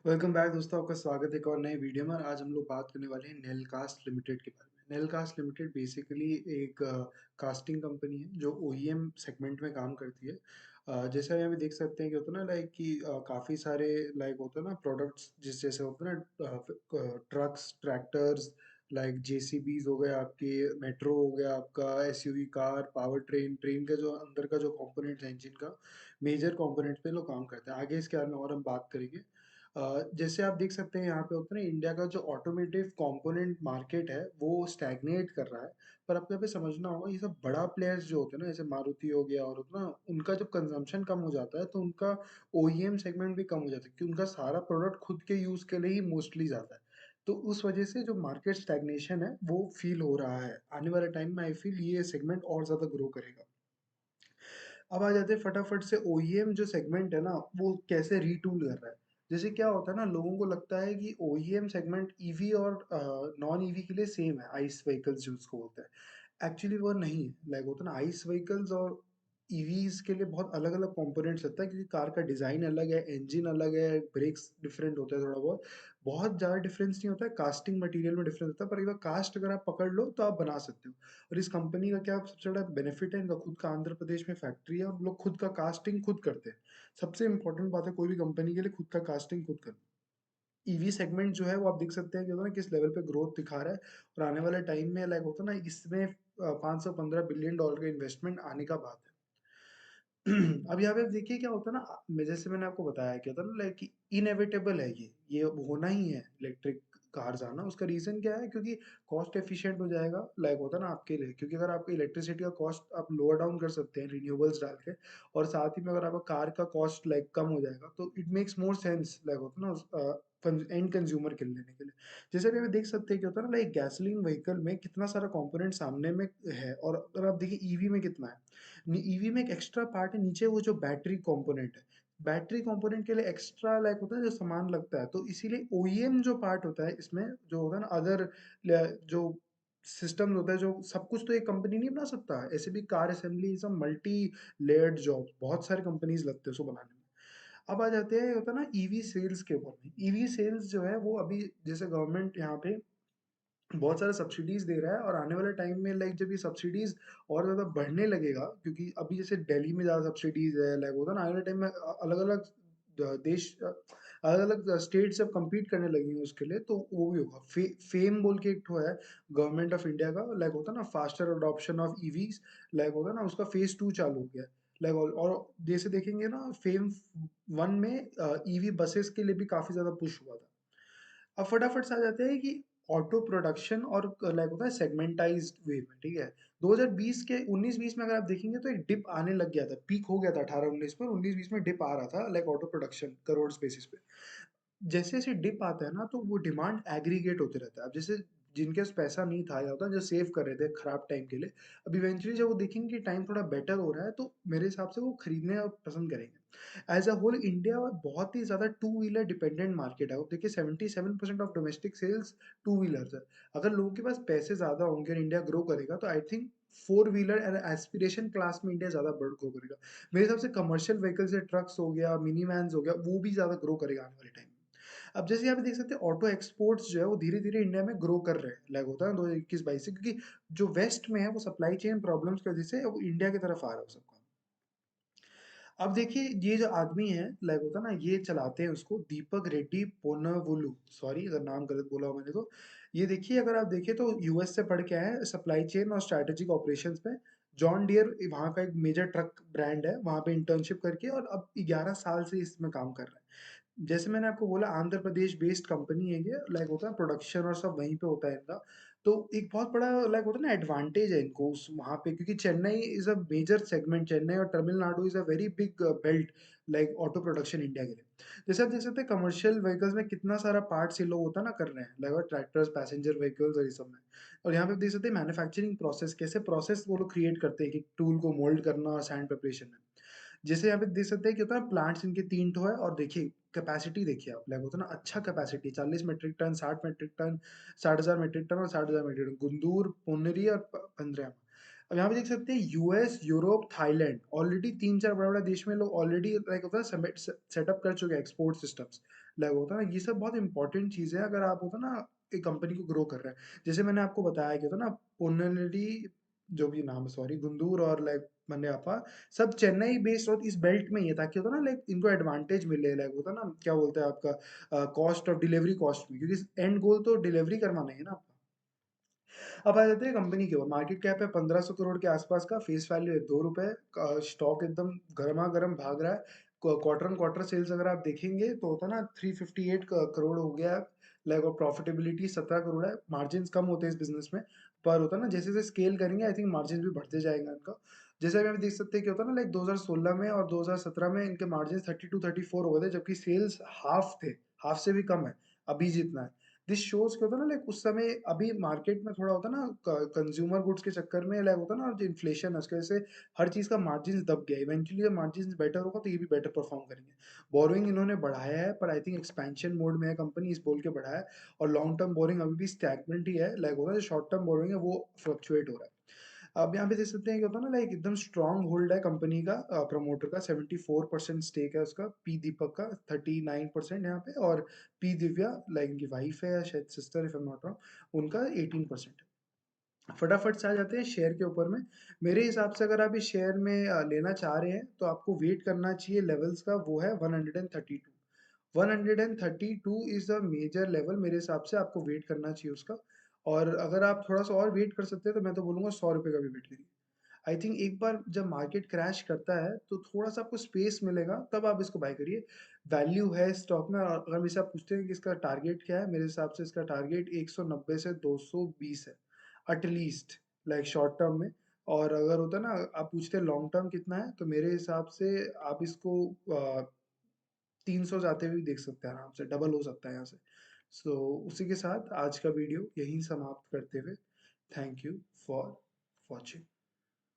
Welcome back दोस्तों, आपका स्वागत है एक और नए वीडियो में। और आज हम लोग बात करने वाले हैं नेलकास्ट लिमिटेड के बारे में। नेलकास्ट लिमिटेड बेसिकली एक कास्टिंग कंपनी है जो ओईएम सेगमेंट में काम करती है। जैसे यहाँ पे देख सकते हैं कि होता है ना लाइक कि काफ़ी सारे लाइक होता है ना प्रोडक्ट्स जिस जैसे होते हैं ना ट्रक्स, ट्रैक्टर्स, लाइक जेसीबीज हो गए आपके, मेट्रो हो गया आपका, SUV car, power train, train का जो अंदर का जो कंपोनेंट्स है इंजन का, मेजर कंपोनेंट्स पे लोग काम करते हैं। आगे इसके बारे में और हम बात करेंगे। जैसे आप देख सकते हैं यहाँ पे होता है ना, इंडिया का जो ऑटोमेटिव कंपोनेंट मार्केट है वो स्टैग्नेट कर रहा है। पर आपको यहाँ पे समझना होगा, ये सब बड़ा प्लेयर्स जो होते हैं ना, जैसे मारुति हो गया और होता है ना, उनका जब कंजम्पशन कम हो जाता है तो उनका ओईएम सेगमेंट भी कम हो जाता है, क्योंकि उनका सारा प्रोडक्ट खुद के यूज के लिए ही मोस्टली जाता है। तो उस वजह से जो मार्केट स्टैग्नेशन है वो फील हो रहा है। आने वाले टाइम में आई फील ये सेगमेंट और ज्यादा ग्रो करेगा। अब आ जाते हैं फटाफट से, ओईएम जो सेगमेंट है ना वो कैसे रीटूल कर रहा है। जैसे क्या होता है ना, लोगों को लगता है कि ओईएम सेगमेंट ईवी और नॉन ईवी के लिए सेम है, आइस व्हीकल्स जो उसको होता है। एक्चुअली वो नहीं है। लाइक होता है ना, आइस व्हीकल्स और ईवीज के लिए बहुत अलग अलग कंपोनेंट्स होता है, क्योंकि कार का डिजाइन अलग है, इंजन अलग है, ब्रेक्स डिफरेंट होता है, थोड़ा बहुत बहुत ज़्यादा डिफरेंस नहीं होता है, कास्टिंग मटेरियल में डिफरेंस होता है, पर एक बार कास्ट अगर आप पकड़ लो तो आप बना सकते हो। और इस कंपनी का क्या सबसे बड़ा बेनिफिट है, इनका खुद का आंध्र प्रदेश में फैक्ट्री है और लोग खुद का कास्टिंग खुद करते हैं। सबसे इंपॉर्टेंट बात है कोई भी कंपनी के लिए खुद का कास्टिंग खुद करना। ईवी सेगमेंट जो है वो आप देख सकते हैं कि होता है ना किस लेवल पे ग्रोथ दिखा रहा है। और आने वाले टाइम में लाइक होता है ना, इसमें 515 बिलियन डॉलर का इन्वेस्टमेंट आने का बात है। अब यहाँ पे देखिए क्या होता है ना, जैसे मैंने आपको बताया क्या था ना, लाइक इनएविटेबल है, ये होना ही है इलेक्ट्रिक कार्स आना। उसका रीजन क्या है, क्योंकि कॉस्ट एफिशिएंट हो जाएगा, लाइक होता है ना आपके लिए, क्योंकि अगर आपको इलेक्ट्रिसिटी का कॉस्ट आप लोअर डाउन कर सकते हैं रिन्यूएबल्स डाल के, और साथ ही में अगर आपका कार का कॉस्ट लाइक कम हो जाएगा, तो it makes more sense like होता है ना एंड कंज्यूमर के लेने के लिए। जैसे अभी आप देख सकते हैं कि होता है ना, लाइक गैसोलीन व्हीकल में कितना सारा कंपोनेंट सामने में है, और अगर आप देखिए ईवी में कितना है। ईवी में एक एक्स्ट्रा पार्ट है नीचे, वो जो बैटरी कंपोनेंट है। बैटरी कंपोनेंट के लिए एक्स्ट्रा लाइक होता है जो सामान लगता है, तो इसीलिए ओईएम जो पार्ट होता है इसमें, जो होता है ना अदर जो सिस्टम होता है, जो सब कुछ तो एक कंपनी नहीं बना सकता। ऐसे भी car assembly is a multi layered job, बहुत सारे कंपनीज लगते हैं उसको बनाने में। अब आ जाते हैं होता है ना ईवी सेल्स के ऊपर में। ईवी सेल्स जो है वो अभी, जैसे गवर्नमेंट यहाँ पे बहुत सारे सब्सिडीज दे रहा है, और आने वाले टाइम में लाइक जब ये सब्सिडीज और ज़्यादा बढ़ने लगेगा, क्योंकि अभी जैसे दिल्ली में ज़्यादा सब्सिडीज है, लाइक होता है ना, आने वाले टाइम में अलग अलग देश, अलग अलग स्टेट जब compete करने लगेंगे उसके लिए, तो वो भी होगा। फेम बोल के एक ठो है गवर्नमेंट ऑफ इंडिया का, लाइक होता है ना faster adoption of EVs, like होता है ना उसका फेज 2 चालू हो गया। लाइक और जैसे देखेंगे ना, फेम 1 में ईवी बसेस के लिए भी काफी ज्यादा पुश हुआ था। अब फटाफट से आ जाते हैं कि ऑटो प्रोडक्शन और लाइक होता है सेगमेंटाइज्ड वे में, ठीक है। 2020 के 19-20 में अगर आप देखेंगे तो एक डिप आने लग गया था, पीक हो गया था 18-19 पर, 19-20 में डिप आ रहा था like auto production crore basis पे। जैसे जैसे डिप आता है ना, तो वो डिमांड एग्रीगेट होते रहता है। अब जैसे जिनके पास पैसा नहीं था या होता है जो सेव कर रहे थे खराब टाइम के लिए, अब इवेंचुअली जब वो देखेंगे कि टाइम थोड़ा बेटर हो रहा है, तो मेरे हिसाब से वो खरीदने पसंद करेंगे। एज अ होल इंडिया बहुत ही ज्यादा टू व्हीलर डिपेंडेंट मार्केट है। अब देखिए 77% of domestic sales two wheelers है। अगर लोगों के पास पैसे ज्यादा होंगे और इंडिया ग्रो करेगा, तो I think four wheeler and aspiration class में इंडिया ज्यादा बढ़ ग्रो करेगा। मेरे हिसाब से कमर्शियल व्हीकल्स, ट्रक्स हो गया, मिनी वैन्स हो गया, वो भी ज्यादा ग्रो करेगा आने वाले टाइम में। अब जैसे यहाँ पे देख सकते हैं ऑटो एक्सपोर्ट्स जो है वो धीरे धीरे इंडिया में ग्रो कर रहे हैं, लाइक होता है 2021-22 से, क्योंकि जो वेस्ट में है वो सप्लाई चेन प्रॉब्लम्स की वजह से वो इंडिया की तरफ आ रहा है सबका। अब देखिए ये जो आदमी है, लाइक होता है ना, ये चलाते हैं उसको दीपक रेड्डी पोनावुलु, सॉरी अगर नाम गलत बोला हो मैंने तो। ये देखिए, अगर आप देखिए तो यूएस से पढ़ के आए हैं सप्लाई चेन और स्ट्रेटेजिक ऑपरेशंस में। जॉन डियर वहाँ का एक मेजर ट्रक ब्रांड है, वहाँ पे इंटर्नशिप करके, और अब 11 साल से इसमें काम कर रहा है। जैसे मैंने आपको बोला, आंध्र प्रदेश बेस्ड कंपनी है ये, लाइक होता है प्रोडक्शन और सब वहीं पे होता है इनका। तो एक बहुत बड़ा लाइक होता है ना एडवांटेज है इनको उस वहाँ पे, क्योंकि Chennai is a major segment, Chennai और Tamil Nadu is a very big belt like auto production India के लिए। जैसे आप देख सकते हैं कमर्शियल व्हीकल्स में कितना सारा पार्ट्स ये लोग होता है ना कर रहे हैं, लाइक ट्रैक्टर्स, पैसेंजर व्हीकल्स और ये सब में। और यहाँ पे देख सकते हैं मैन्युफैक्चरिंग प्रोसेस, कैसे प्रोसेस वो लोग क्रिएट करते हैं कि टूल को मोल्ड करना सैंड प्रिपरेशन में। जैसे यहाँ पे देख सकते हैं कि होता है प्लांट्स इनके 3 ठो है, और देखिए कैपेसिटी देखिए आप, लाइक होता है ना अच्छा capacity, 40 metric tonne, 60 metric tonne, 60,000 metric tonne और 60,000 मीट्रिक टन, गुंदूर, पुनेरी और पंद्रह। अब यहाँ पे देख सकते हैं यूएस, यूरोप, थाईलैंड, ऑलरेडी 3-4 बड़ा बड़ा देश में लोग ऑलरेडी लाइक होता है सेटअप कर चुके हैं एक्सपोर्ट सिस्टम्स, लाइक होता है ना, ये सब बहुत इंपॉर्टेंट चीज़ है अगर आप होता है ना एक कंपनी को ग्रो कर रहे हैं। जैसे मैंने आपको बताया कि होता है ना पोन्नेलडी, जो भी नाम है सॉरी, गुंदूर और लाइक मन्नेयाप्पा, सब चेन्नई बेस्ड और इस बेल्ट में ही है, ताकि होता है ना लाइक इनको एडवांटेज मिले, लाइक होता है ना क्या बोलते हैं आपका कॉस्ट ऑफ डिलीवरी कॉस्ट में, क्योंकि एंड गोल तो डिलीवरी करवाना ही है ना आपका। अब आ जाते हैं कंपनी के ऊपर। मार्केट कैप है 1500 करोड़ के आसपास का, फेस वैल्यू है ₹2 स्टॉक एकदम गर्मा गर्म भाग रहा है। क्वार्टर ऑन क्वार्टर सेल्स अगर आप देखेंगे तो होता है ना 358 करोड़ हो गया है, लाइक, और प्रॉफिटेबिलिटी 17 करोड़ है। मार्जिन कम होते हैं इस बिजनेस में, पर होता है ना जैसे जैसे स्केल करेंगे आई थिंक मार्जिन भी बढ़ते जाएगा इनका। जैसे अभी आप देख सकते हैं कि होता है ना लाइक 2016 में और 2017 में इनके मार्जिन 32-34 हो गए थे, जबकि सेल्स हाफ थे, हाफ से भी कम है अभी जितना है। दिस शोज क्या होता है ना लाइक उस समय अभी मार्केट में थोड़ा होता है ना कंज्यूमर गुड्स के चक्कर में, लाइक होता है ना जो इन्फ्लेशन है उसकी वजह से हर चीज का मार्जिन दब गया। इवेंचुअली जब मार्जिन बेटर होगा तो ये भी बेटर परफॉर्म करेंगे। बोरोइंग इन्होंने बढ़ाया है, पर आई थिंक एक्सपेंशन मोड में है कंपनी, इस बोल के बढ़ाया है। और लॉन्ग टर्म बोरिंग अभी भी स्टैग्नेंट ही है, लाइक होता है जो शॉर्ट टर्म बोरिंग है वो फ्लक्चुएट हो रहा है। अब यहाँ पे देख सकते हैं कि होता है ना लाइक एकदम स्ट्रॉन्ग होल्ड है कंपनी का, प्रमोटर का 74% स्टेक है उसका, पी दीपक का 39% यहाँ पे, और पी दिव्या लाइक इनकी वाइफ है या शायद sister if I am not wrong, उनका 18% है। फटाफट से आ जाते हैं शेयर के ऊपर में। मेरे हिसाब से अगर आप इस शेयर में लेना चाह रहे हैं तो आपको वेट करना चाहिए लेवल्स का, वो है 132। 132 इज द मेजर लेवल, मेरे हिसाब से आपको वेट करना चाहिए उसका। और अगर आप थोड़ा सा और वेट कर सकते हैं तो मैं तो बोलूंगा 100 रुपये का भी वेट करिए। आई थिंक एक बार जब मार्केट क्रैश करता है तो थोड़ा सा आपको स्पेस मिलेगा, तब आप इसको बाय करिए। वैल्यू है स्टॉक में, और अगर मुझसे आप पूछते हैं कि इसका टारगेट क्या है, मेरे हिसाब से इसका टारगेट 190 से 220 है एटलीस्ट, लाइक शॉर्ट टर्म में। और अगर होता है ना आप पूछते हैं लॉन्ग टर्म कितना है, तो मेरे हिसाब से आप इसको 300 जाते हुए भी देख सकते हैं, आराम से डबल हो सकता है यहाँ से। सो उसी के साथ आज का वीडियो यहीं समाप्त करते हुए, थैंक यू फॉर वॉचिंग।